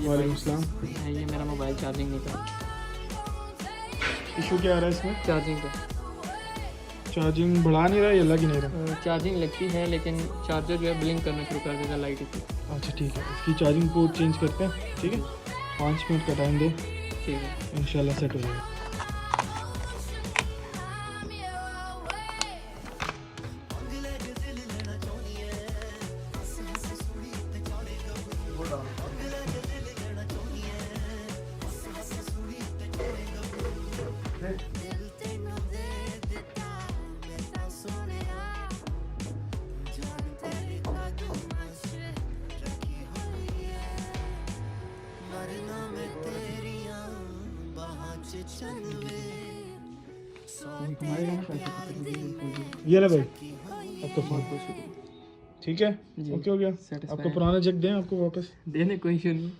वालेकुम सलाम। ये मेरा मोबाइल चार्जिंग नहीं था। इशू क्या आ रहा है इसमें? चार्जिंग का चार्जिंग बढ़ा नहीं रहा या लग नहीं रहा? चार्जिंग लगती है लेकिन चार्जर जो है ब्लिंक करना शुरू कर देगा लाइट की। अच्छा ठीक है, इसकी चार्जिंग पोर्ट चेंज करते हैं, ठीक है? 5 मिनट का टाइम दे, ठीक है। इंशाल्लाह सेट हो जाएगा। ये ले भाई आपका फ़ोन, ठीक है? ओके हो गया। आपको पुराना चेक दें आपको वापस? देने कोई इशू नहीं।